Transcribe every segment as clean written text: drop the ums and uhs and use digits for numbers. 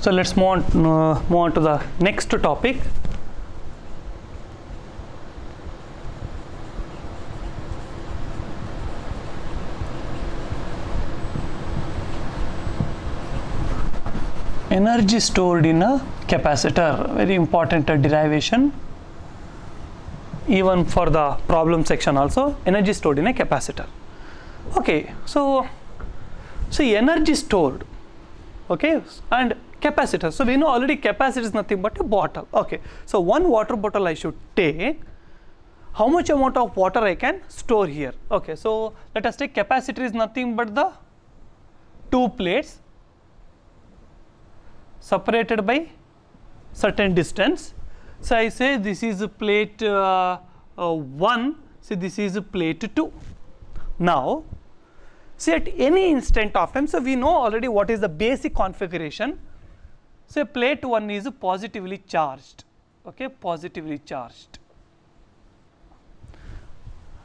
So let's move on to the next topic. Energy stored in a capacitor, very important derivation, even for the problem section also. Energy stored in a capacitor. Okay, so energy stored, okay, and capacitor. So we know already capacitor is nothing but a bottle. Okay, so one water bottle I should take. How much amount of water I can store here? Okay, so let us take capacitor is nothing but the two plates separated by certain distance. So I say this is a plate 1, so this is a plate 2. Now see, at any instant of time, so we know already what is the basic configuration. So plate 1 is positively charged, okay, positively charged.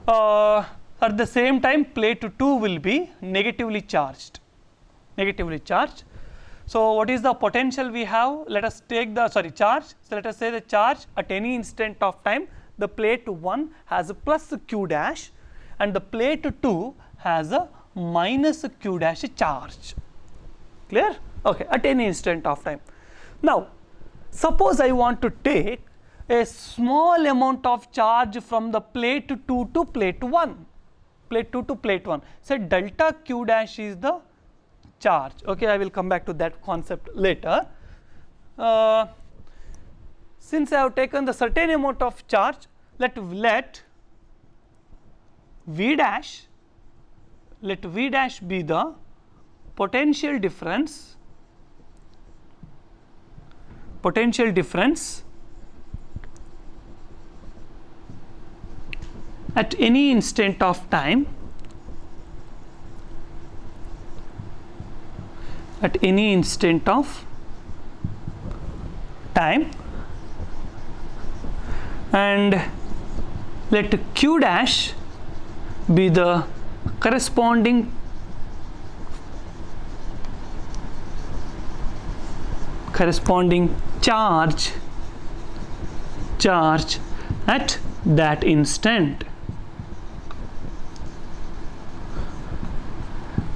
At the same time, plate 2 will be negatively charged, negatively charged. So what is the potential we have? Let us take the charge. So let us say the charge at any instant of time, the plate 1 has a plus q dash and the plate 2 has a minus q dash charge. Clear? Okay, at any instant of time. Now suppose I want to take a small amount of charge from the plate 2 to plate 1, plate 2 to plate 1. So delta q dash is the charge. Okay, I will come back to that concept later. Since I have taken the certain amount of charge, let V dash be the potential difference at any instant of time, and let q dash be the corresponding charge at that instant.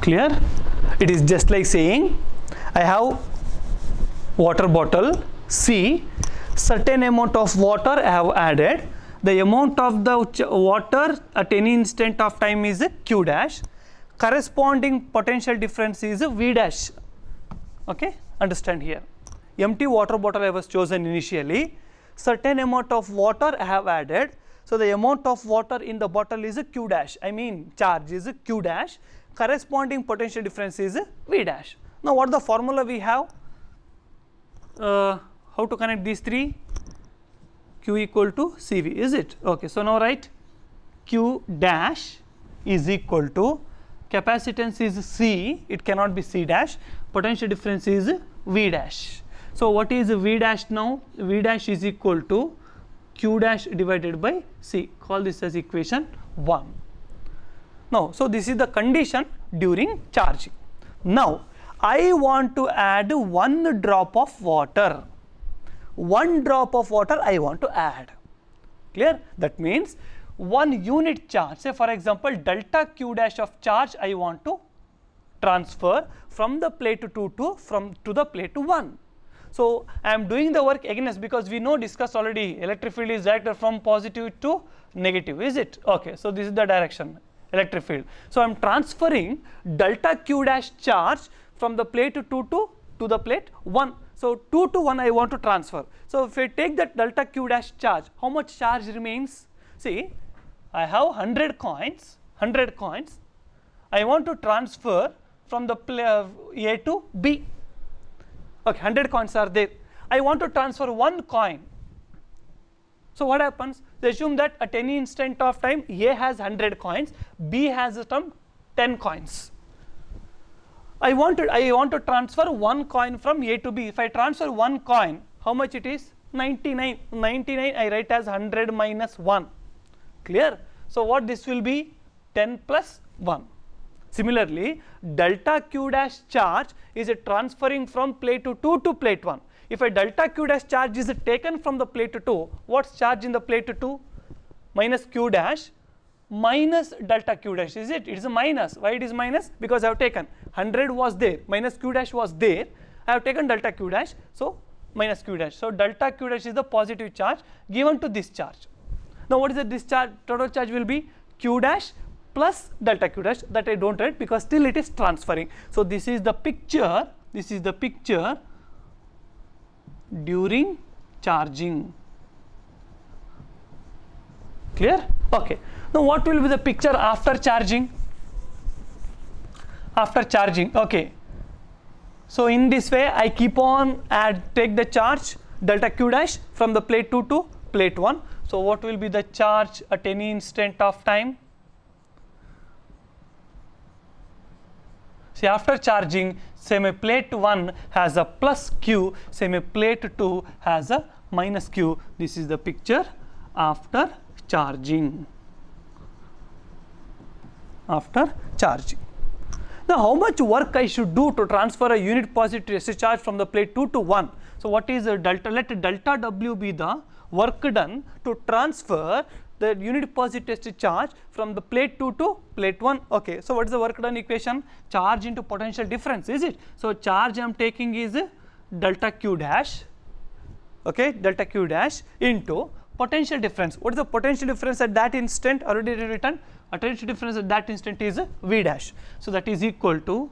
Clear? It is just like saying I have water bottle C, certain amount of water I have added, the amount of the water at any instant of time is q dash, corresponding potential difference is V dash. Okay, understand here. Empty water bottle I was chosen initially, certain amount of water I have added, so the amount of water in the bottle is q dash, I mean charge is q dash, corresponding potential difference is V dash. Now what the formula we have? How to connect these three? Q equal to CV, is it? Okay, so now write Q dash is equal to, capacitance is C, it cannot be C dash, potential difference is V dash. So what is V dash now? V dash is equal to Q dash divided by C. Call this as equation 1. Now, so this is the condition during charging. Now I want to add 1 drop of water. 1 drop of water I want to add. Clear? That means 1 unit charge, say for example delta q dash of charge I want to transfer from the plate 2 to the plate 1. So I am doing the work against, because we know, discussed already, electric field is directed from positive to negative, is it? Okay, so this is the direction, electric field. So I am transferring delta q dash charge from the plate 2 to the plate 1. So 2 to 1 I want to transfer. So if I take that delta q dash charge, how much charge remains? See, I have 100 coins. I want to transfer from the A to B. Okay, 100 coins are there. I want to transfer 1 coin. So what happens? They assume that at any instant of time A has 100 coins, B has some 10 coins. I want to transfer 1 coin from A to B. If I transfer 1 coin, how much it is? 99. 99 I write as 100 minus 1. Clear? So what this will be? 10 plus 1. Similarly, delta q dash charge is transferring from plate 2 to plate 1. If a delta q dash charge is taken from the plate 2, what's charge in the plate 2? Minus q dash minus delta q dash, is it? It is a minus. Why it is minus? Because I have taken 100 was there, minus q dash was there. I have taken delta q dash, so minus q dash. So delta q dash is the positive charge given to this charge. Now what is the discharge? Total charge will be q dash plus delta q dash, that I don't write because still it is transferring. So this is the picture. This is the picture during charging. Clear? Okay. Now what will be the picture after charging? After charging, okay. So in this way I keep on take the charge delta q dash from the plate 2 to plate 1. So what will be the charge at any instant of time? See, after charging, say my plate 1 has a plus q, say my plate 2 has a minus q. This is the picture after charging. After charging. Now how much work I should do to transfer a unit positive resistive charge from the plate 2 to 1? So what is the delta? Let delta W be the work done to transfer the unit positive resistive charge from the plate 2 to plate 1. Okay, so what is the work done equation? Charge into potential difference, is it? So charge I am taking is delta q dash, okay, delta q dash into potential difference. What is the potential difference at that instant? Already written. Potential difference at that instant is V dash. So that is equal to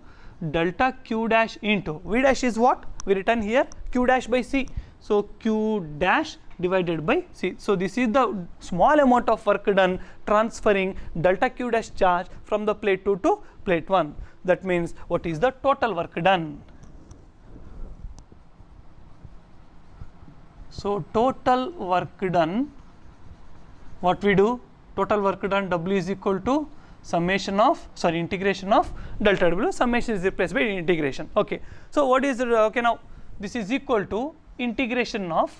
delta q dash into V dash is what? We written here q dash by C. So q dash divided by C. So this is the small amount of work done transferring delta q dash charge from the plate 2 to plate 1. That means what is the total work done? So total work done, what we do? Total work done W is equal to summation of, sorry, integration of delta W. Summation is replaced by integration. Okay. So what is okay, now this is equal to integration of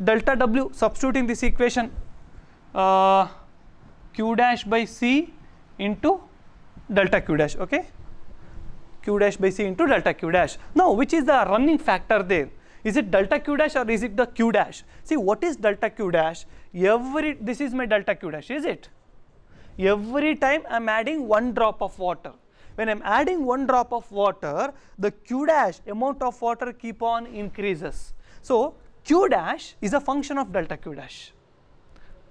delta W, substituting this equation q dash by C into delta q dash, okay, q dash by C into delta q dash. Now which is the running factor there? Is it delta q dash or is it the q dash? See, what is delta q dash? This is my delta q dash, is it? Every time I am adding 1 drop of water. When I am adding 1 drop of water, the q dash amount of water keep on increases. So q dash is a function of delta q dash.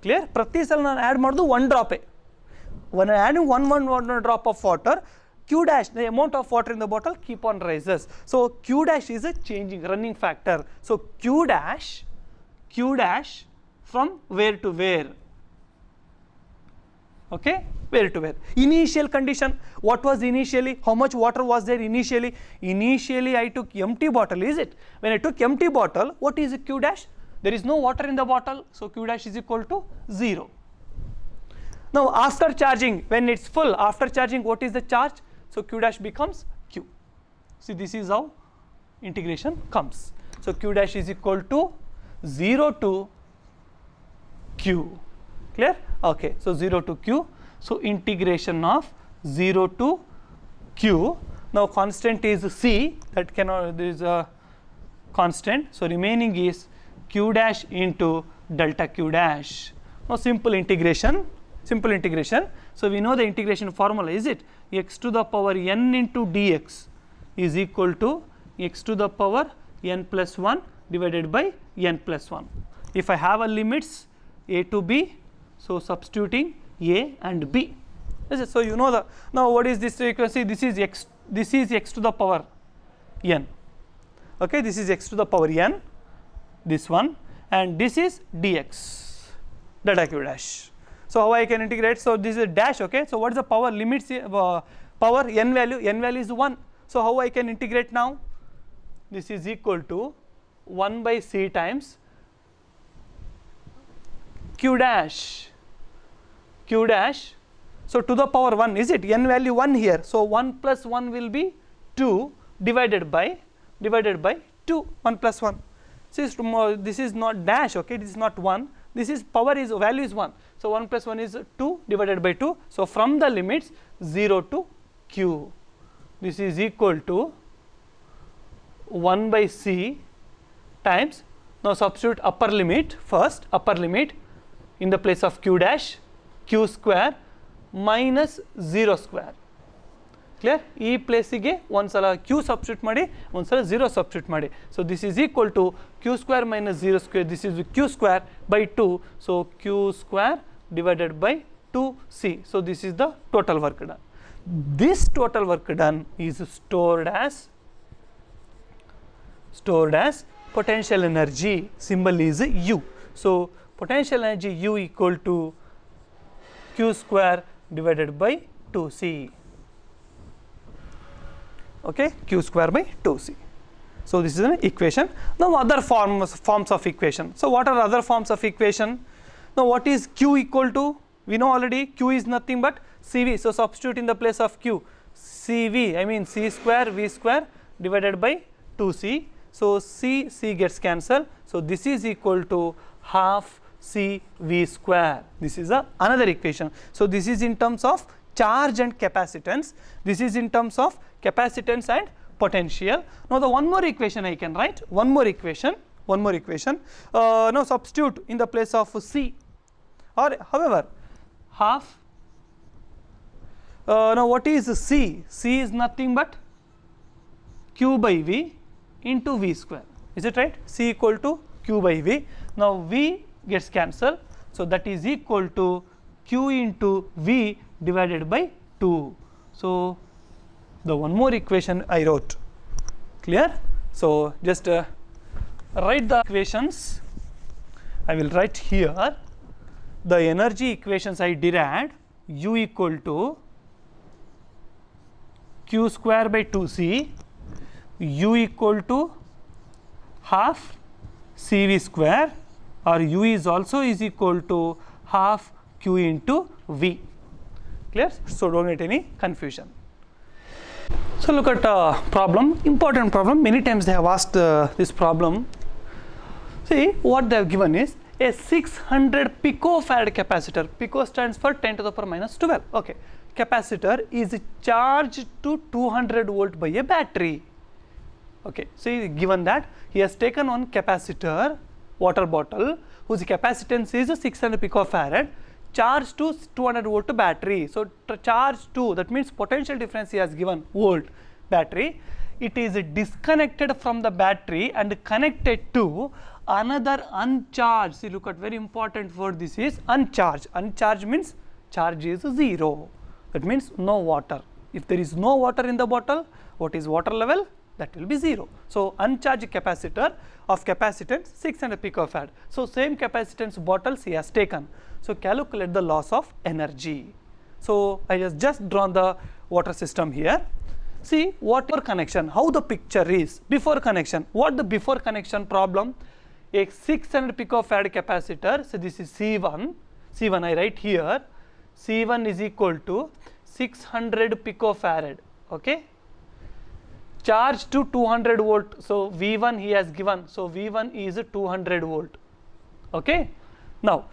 Clear? Prati sal nanu add madudu 1 drop. When I am adding one drop of water, q dash, the amount of water in the bottle keep on rises. So q dash is a changing running factor. So q dash from where to where? Okay, where to where? Initial condition, what was initially? How much water was there initially? Initially I took empty bottle, is it? When I took empty bottle, what is q dash? There is no water in the bottle, so q dash is equal to 0. Now after charging, when it's full, after charging, what is the charge? So q dash becomes q. See, this is how integration comes. So q dash is equal to 0 to q. Clear? Okay, so 0 to q. So integration of 0 to q. Now constant is c, that cannot, there is a constant. So remaining is q dash into delta q dash. Now simple integration. So we know the integration formula, is it? X to the power n into dx is equal to x to the power n plus 1 divided by n plus 1. If I have a limits a to b, so substituting a and b. So you know the, now what is this frequency? This is x to the power n. Okay, this is x to the power n, this one, and this is dx, delta q dash. So how I can integrate? So this is a dash, okay. So what is the power limits? Power n value is 1. So how I can integrate now? This is equal to 1 by c times q dash. So to the power 1, is it? N value 1 here. So 1 plus 1 will be 2 divided by 2, 1 plus 1. So this is not dash, okay. This is not 1. This is power is value is 1. So 1 plus 1 is 2 divided by 2. So from the limits 0 to Q. This is equal to 1 by C times, now substitute upper limit first, upper limit in the place of Q dash, Q square minus 0 square. Clear? E place ige ondsala Q substitute ಮಾಡಿ ondsala 0 substitute ಮಾಡಿ. So this is equal to Q square minus 0 square, this is Q square by 2, so Q square divided by 2C. So this is the total work done. This total work done is stored as potential energy, symbol is U. So potential energy U equal to Q square divided by 2C. Okay, Q square by 2C. So this is an equation. Now other forms of equation. So what are other forms of equation? Now what is Q equal to? We know already Q is nothing but CV. So substitute in the place of Q CV, I mean C square V square divided by 2C. So C gets cancelled. So this is equal to half C V square. This is another equation. So this is in terms of charge and capacitance. This is in terms of capacitance and potential. Now the one more equation I can write. One more equation. Now substitute in the place of C, or however half. Now what is C? C is nothing but Q by V into V square. Is it right? C equal to Q by V. Now V gets cancelled. So that is equal to Q into V divided by 2. So the one more equation I wrote. Clear? So just write the equations. I will write here the energy equations I derived. U equal to Q square by 2C, U equal to half CV square, or U is also is equal to half Q into V. Clear? So don't get any confusion. So look at problem, important problem. Many times they have asked this problem. See what they have given is a 600 picofarad capacitor. Pico stands for 10 to the power minus 12. Okay. Capacitor is charged to 200 volt by a battery. Okay. So given that he has taken one capacitor, water bottle, whose capacitance is 600 picofarad, charged to 200 volt battery. So charge to, that means potential difference he has given volt battery. It is disconnected from the battery and connected to another uncharged. See, look at, very important word, this is uncharged. Uncharged means charge is 0. That means no water. If there is no water in the bottle, what is water level? That will be 0. So uncharged capacitor of capacitance 600 picofarad. So same capacitance bottles he has taken. So calculate the loss of energy. So I just drawn the water system here. See what before connection, how the picture is before connection. What the before connection problem? A 600 picofarad capacitor. So this is C1. C1 I write here. C1 is equal to 600 picofarad. Okay. Charge to 200 volt. So V1 he has given. So V1 is 200 volt. Okay. Now,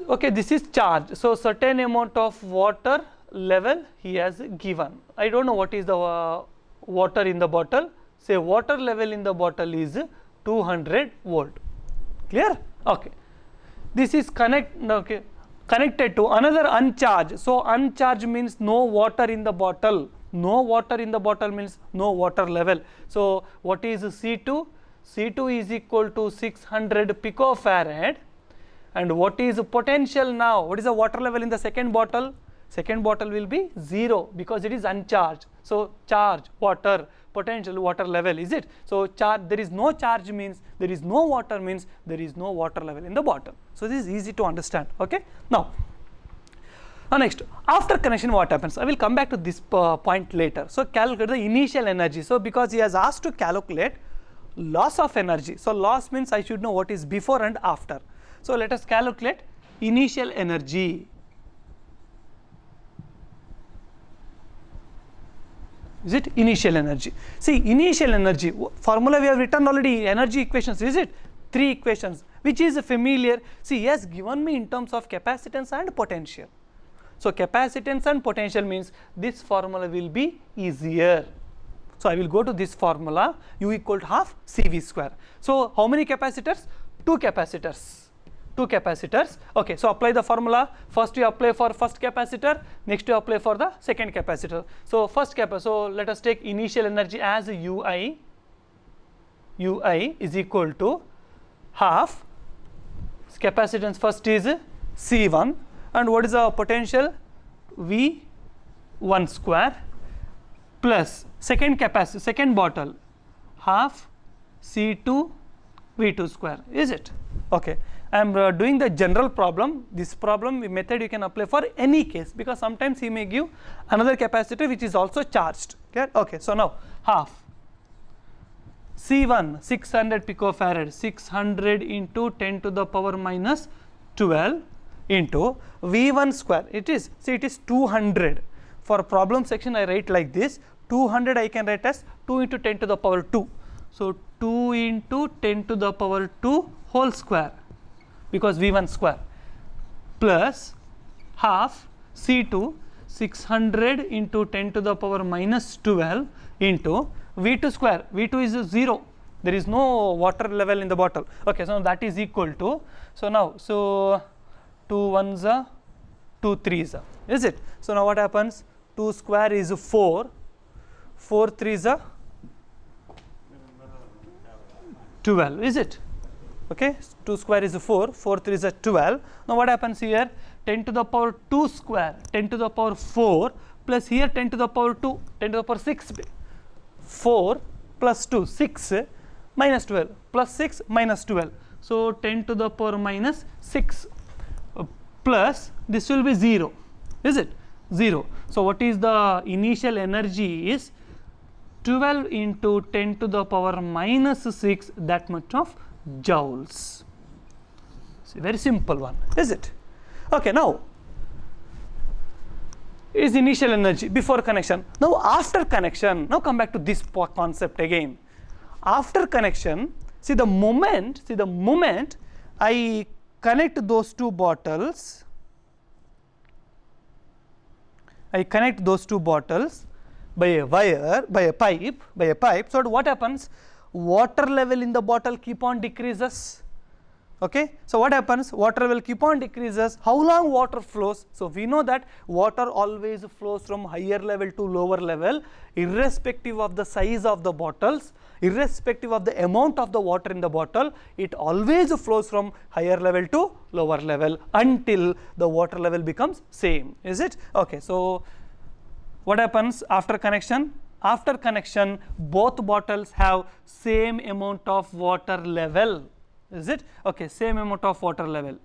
okay, this is charge. So certain amount of water level he has given. I don't know what is the water in the bottle. Say water level in the bottle is 200 volt. Clear? Okay. This is connected to another uncharged. So uncharged means no water in the bottle. No water in the bottle means no water level. So what is C2? C2 is equal to 600 picofarad. And what is potential now? What is the water level in the second bottle? Second bottle will be 0 because it is uncharged. So charge, water, potential, water level, is it? So charge, there is no charge means there is no water means there is no water level in the bottle. So this is easy to understand. Okay. Now next, after connection what happens? I will come back to this point later. So calculate the initial energy. So because he has asked to calculate loss of energy. So loss means I should know what is before and after. So let us calculate initial energy. Is it initial energy? See, initial energy formula we have written already, energy equations, is it? 3 equations, which is familiar. See, he has given me in terms of capacitance and potential. So capacitance and potential means this formula will be easier. So I will go to this formula, U equal to half CV square. So how many capacitors? 2 capacitors. 2 capacitors. Okay, so apply the formula. First you apply for first capacitor, next you apply for the second capacitor. So first capacitor, so let us take initial energy as UI. UI is equal to half capacitance first is C1, and what is the potential? V1 square plus second capacitor, second bottle, half C2 V2 square, is it? Okay, I am doing the general problem. This problem method you can apply for any case, because sometimes he may give another capacitor which is also charged. Okay, so now half C1 600 picofarad, 600 into 10 to the power minus 12 into V1 square. It is, see, it is 200. For problem section I write like this, 200 I can write as 2 into 10 to the power 2. So 2 into 10 to the power 2 whole square, because V1 square, plus half C2 600 into 10 to the power minus 12 into V2 square. V2 is 0. There is no water level in the bottle. Okay, so that is equal to, so now, so 2 1s are 2 3s are, is it? So now what happens? 2 square is 4, 4 3s are 12, is it? Okay, 2 square is 4, 4 3s are 12. Now what happens here? 10 to the power 2 square, 10 to the power 4 plus here 10 to the power 2, 10 to the power 6. 4 plus 2, 6 minus 12, plus 6 minus 12. So 10 to the power minus 6 plus this will be 0, is it? 0. So what is the initial energy is 12 into 10 to the power minus 6, that much of joules. It's a very simple one, is it? Okay, now is initial energy before connection. Now after connection, now come back to this concept again. After connection, see the moment I connect those two bottles, I connect those two bottles by a wire, by a pipe. So what happens? Water level in the bottle keep on decreases. Okay, so what happens? Water level keep on decreases. How long water flows? So we know that water always flows from higher level to lower level, irrespective of the size of the bottles, irrespective of the amount of the water in the bottle. It always flows from higher level to lower level until the water level becomes same, is it? Okay, so what happens after connection? After connection, both bottles have same amount of water level, is it? Okay, same amount of water level.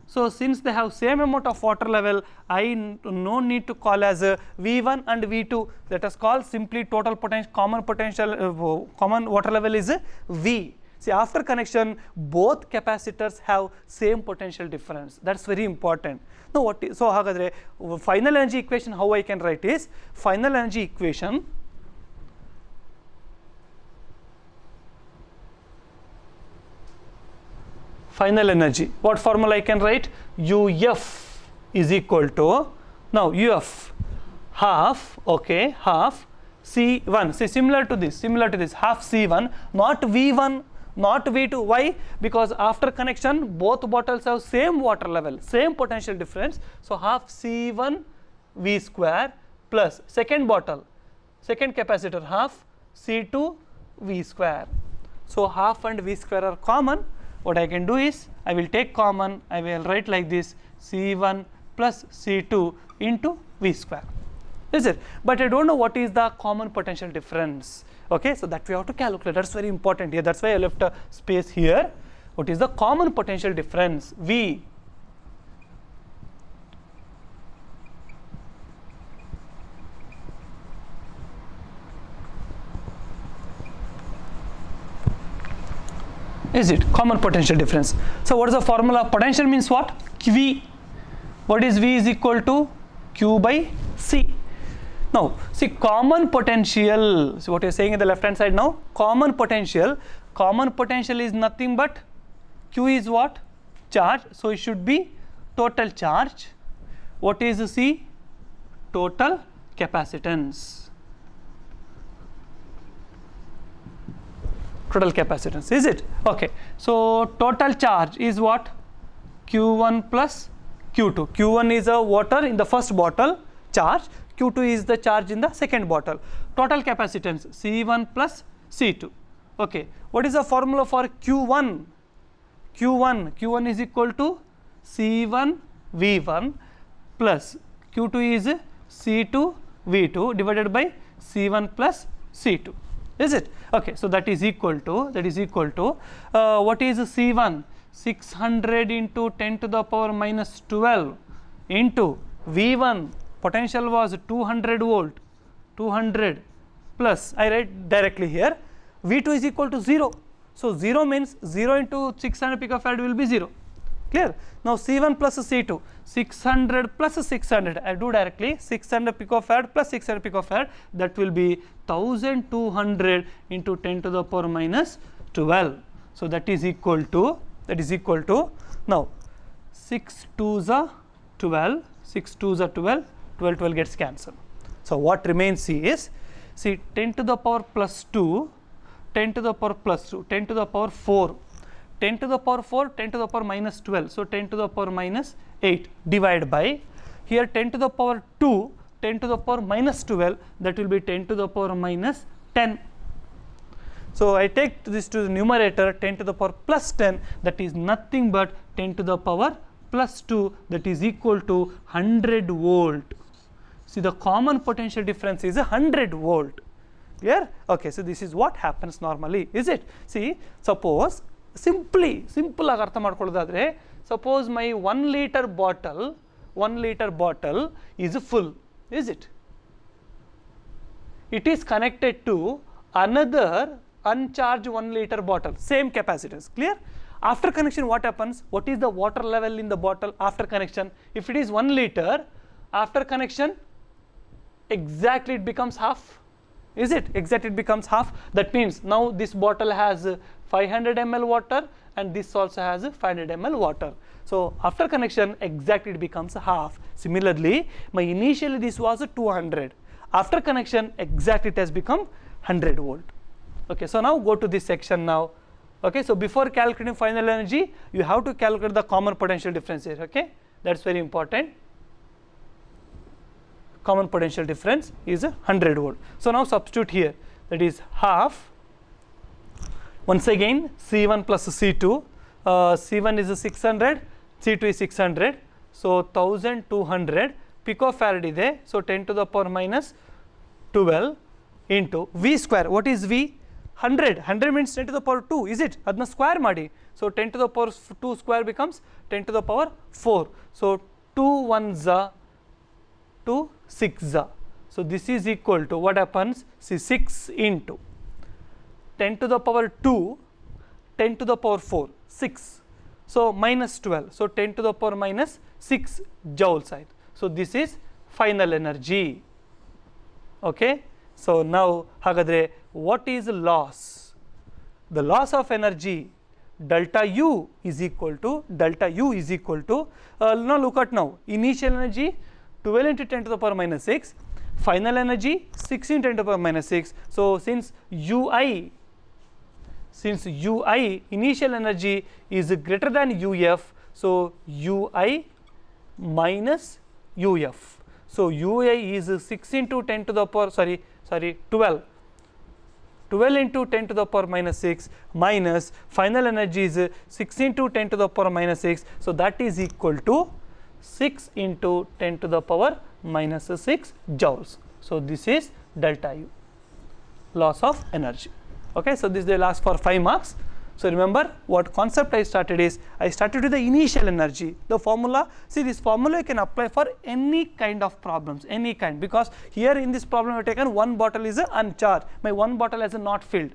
So since they have same amount of water level, I no need to call as V1 and V2. Let us call simply total potential, common potential, common water level is V. See, after connection, both capacitors have same potential difference. That's very important. Now what is, so hagadre final energy equation how I can write is final energy equation final energy. What formula I can write? UF is equal to, now UF half, okay, half C1. See, similar to this, half C1, not V1, not V2. Why? Because after connection, both bottles have same water level, same potential difference. So half C1 V square plus second bottle, second capacitor, half C2 V square. So half and V square are common. What I can do is, I will take common, I will write like this, C1 plus C2 into V square, is it? But I don't know what is the common potential difference. Okay, so that we have to calculate. That's very important here. That's why I left a space here. What is the common potential difference? V. Is it common potential difference? So what is the formula? Potential means what? V. What is V is equal to Q by C. Now see, common potential, so what you are saying in the left hand side now, common potential is nothing but Q is what? Charge. So it should be total charge What is C? Total capacitance. Total capacitance, is it? Okay. So total charge is what? Q1 plus Q2. Q1 is a water in the first bottle charge. Q2 is the charge in the second bottle. Total capacitance C1 plus C2. Okay. What is the formula for Q1? Q1 is equal to C1 V1 plus Q2 is C2 V2 divided by C1 plus C2. Is it? Okay. So that is equal to what is C1? 600 into 10 to the power minus 12 into V1, potential was 200 volt, 200 plus, I write directly here, V2 is equal to 0. So 0 means 0 into 600 picofarad will be 0. Clear? Now C1 plus C2, 600 plus 600, I do directly 600 picofarad plus 600 picofarad, that will be 1200 into 10 to the power minus 12. So that is equal to now 6 2s are 12, 6 2s are 12, 12 gets cancelled. So what remains is, see 10 to the power plus 2, 10 to the power plus 2, 10 to the power 4, 10 to the power 4, 10 to the power minus 12, so 10 to the power minus 8 divided by, here 10 to the power 2, 10 to the power minus 12, that will be 10 to the power minus 10. So I take this to the numerator, 10 to the power plus 10, that is nothing but 10 to the power plus 2, that is equal to 100 volt. See, the common potential difference is 100 volt. Clear? Okay, so this is what happens normally, is it? See, suppose simple ಆಗಿ ಅರ್ಥ ಮಾಡ್ಕೊಳ್ಳೋದಾದ್ರೆ, suppose my 1 liter bottle is full, is it? It is connected to another uncharged 1 liter bottle, same capacitance. Clear? After connection, what happens? What is the water level in the bottle after connection? If it is 1 liter, after connection, exactly it becomes half. Is it? Exactly it becomes half. That means now this bottle has 500 ml water and this also has 500 ml water. So after connection, exactly it becomes half. Similarly, initially this was 200. After connection, exactly it has become 100 volt. Okay, so now go to this section now. Okay, so before calculating final energy, you have to calculate the common potential difference here. Okay, that's very important. Common potential difference is 100 volt. So now substitute here, that is half. Once again, C1 plus C2. C1 is 600, C2 is 600. So 1200 picofarad ide. So 10 to the power minus 12 into V square. What is V? 100. 100 means 10 to the power 2, is it? Adna square madi. So 10 to the power 2 square becomes 10 to the power 4. So 2 1s are 2 6s are. So this is equal to what happens? See, 6 into 10 to the power 2, 10 to the power 4, 6. So minus 12. So 10 to the power minus 6 joule side. So this is final energy. Okay. So now hagadre, what is loss? The loss of energy, delta U is equal to now look at now, initial energy 12 into 10 to the power minus 6, final energy 6 into 10 to the power minus 6. So since UI initial energy is greater than UF, so UI minus UF. So UI is 6 into 10 to the power 12 into 10 to the power minus 6 minus final energy is 6 into 10 to the power minus 6. So that is equal to 6 into 10 to the power minus 6 joules. So this is delta U, loss of energy. Okay, so this they last for 5 marks. So remember what concept I started is, I started with the initial energy. The formula, see this formula you can apply for any kind of problems, any kind, because here in this problem I have taken one bottle is uncharged, my one bottle has not filled.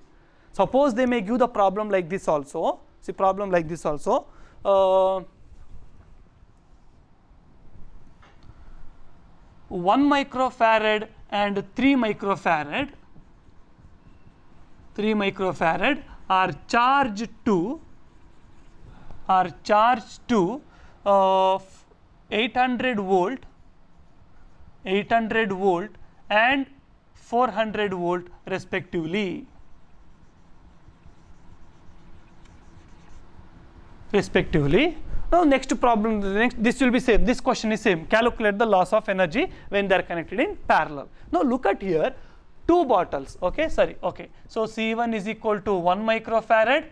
Suppose they may give the problem like this also, see problem like this also. 1 microfarad and 3 microfarad are charged to 800 volt 800 volt and 400 volt respectively. Now next problem, this will be same, this question is same, calculate the loss of energy when they are connected in parallel. Now look at here, two bottles, okay, so C1 is equal to 1 microfarad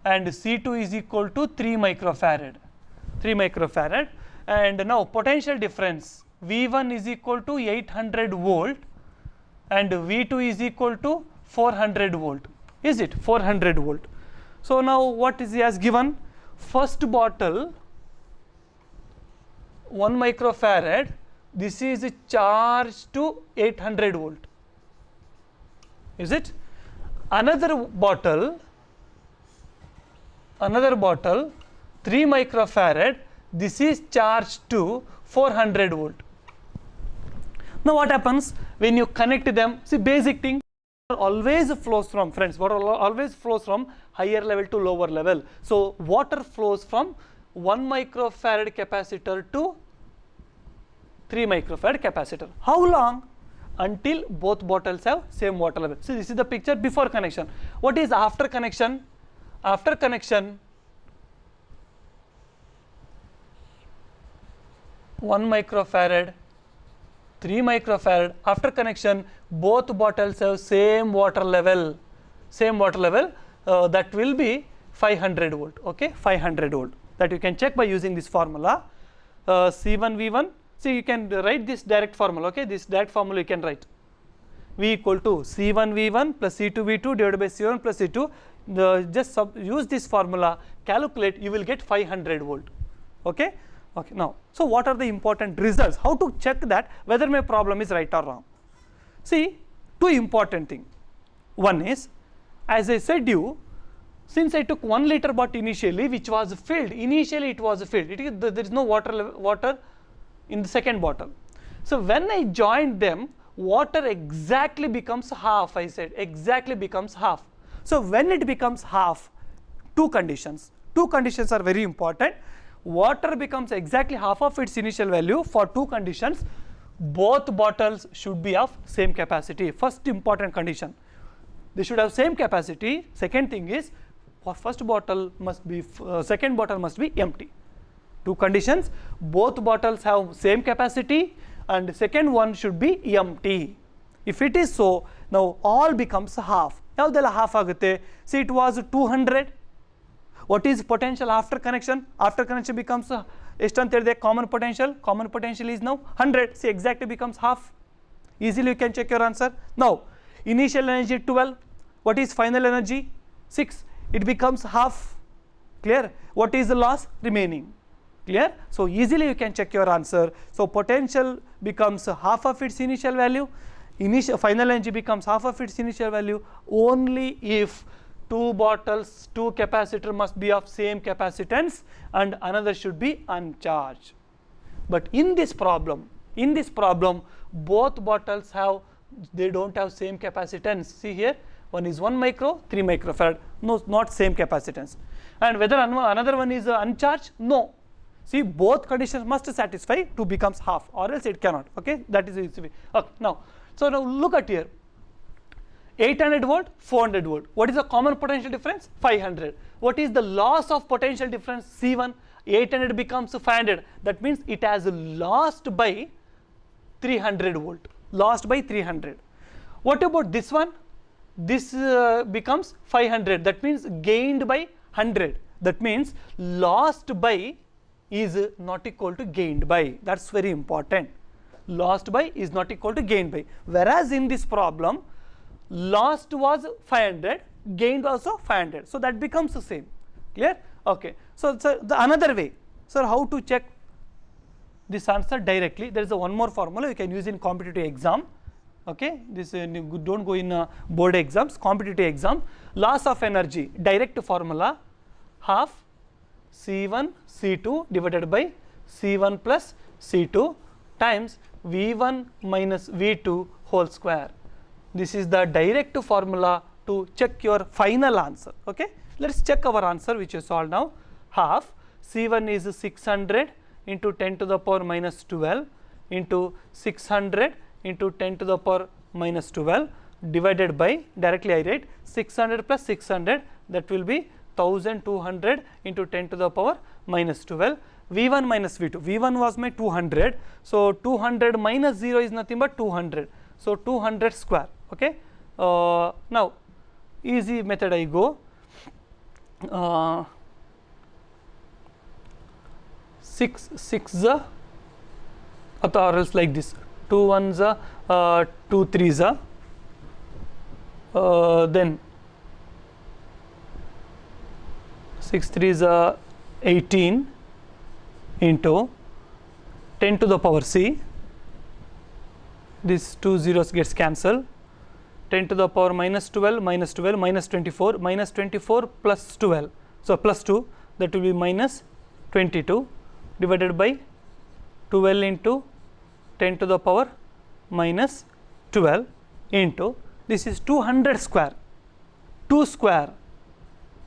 and C2 is equal to 3 microfarad, and now potential difference, V1 is equal to 800 volt and V2 is equal to 400 volt, is it 400 volt. So now what is he has given? First bottle 1 microfarad, this is charged to 800 volt, is it? Another bottle 3 microfarad, this is charged to 400 volt. Now what happens when you connect them? See, basic thing always flows from, friends, water always flows from higher level to lower level. So water flows from 1 microfarad capacitor to 3 microfarad capacitor. How long? Until both bottles have same water level. So this is the picture before connection. What is after connection? After connection, 1 microfarad, 3 microfarad, after connection both bottles have same water level, that will be 500 volt, okay, 500 volt, that you can check by using this formula, C1 V1. See, you can write this direct formula, okay, this direct formula you can write, V equal to C1 V1 plus C2 V2 divided by C1 plus C2, just use this formula, calculate, you will get 500 volt, okay. Now, so what are the important results? How to check that whether my problem is right or wrong? See, two important things. One is, as I said you, since I took 1 liter bottle initially, which was filled, there is no water in the second bottle. So when I joined them, water exactly becomes half, I said, exactly becomes half. So when it becomes half, two conditions are very important. Water becomes exactly half of its initial value for two conditions. Both bottles should be of same capacity. First important condition, they should have same capacity. Second thing is, for first bottle must be, second bottle must be empty. Two conditions, both bottles have same capacity and second one should be empty. If it is so, now all becomes half. Yavudella half agutte? See, it was 200. What is potential after connection? After connection becomes common potential is now 100. See, exactly becomes half. Easily you can check your answer. Now initial energy 12. What is final energy? 6. It becomes half. Clear? What is the loss? Remaining. Clear? So easily you can check your answer. So potential becomes half of its initial value. Final energy becomes half of its initial value only if two bottles, two capacitor must be of same capacitance and another should be uncharged. But in this problem, both bottles they don't have same capacitance. See here, one is 1 micro, 3 microfarad, no, not same capacitance. And whether another one is uncharged, no. See, both conditions must satisfy to becomes half, or else it cannot, okay, that is easy. Okay, now look at here, 800 volt, 400 volt. What is the common potential difference? 500. What is the loss of potential difference? C1. 800 becomes 500. That means it has lost by 300 volt. Lost by 300. What about this one? This becomes 500. That means gained by 100. That means lost by is not equal to gained by. That's very important. Lost by is not equal to gained by. Whereas in this problem, lost was 500, gained also 500. So that becomes the same. Clear? Okay. So the another way, sir, how to check this answer directly? There is one more formula you can use in competitive exam. Okay, this don't go in board exams, competitive exam. Loss of energy, direct formula, half C1 C2 divided by C1 plus C2 times V1 minus V2 whole square. This is the direct formula to check your final answer. Okay, let's check our answer which is solved now. Half C1 is 600 into 10 to the power minus 12 into 600 into 10 to the power minus 12 divided by, directly I write 600 plus 600, that will be 1200 into 10 to the power minus 12. V1 minus V2, V1 was my 200, so 200 minus 0 is nothing but 200, so 200 square. Okay. Now easy method I go, 6 or else like this, 2 1s, 2 3s, then 6 3s 18 into 10 to the power c, this 2 zeros gets cancelled, 10 to the power minus 12 minus 12 minus 24, minus 24 plus 12, so plus 2, that will be minus 22 divided by 12 into 10 to the power minus 12 into, this is 200 square, 2 square,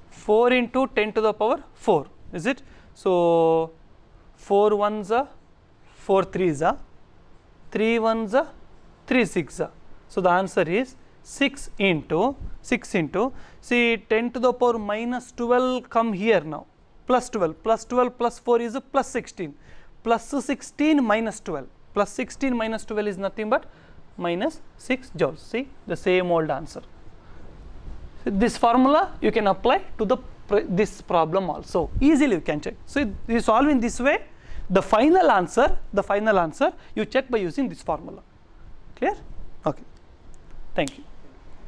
4 into 10 to the power 4, is it? So 4 1s, 4 3s, 3 1s, 3 6s. So the answer is 6 into, see 10 to the power minus 12 come here now, plus 12 plus 12 plus 4 is plus 16, plus 16 minus 12, plus 16 minus 12 is nothing but minus 6 joules. See the same old answer. So this formula you can apply to the this problem also, easily you can check. So you solve in this way, the final answer you check by using this formula. Clear? Okay, thank you.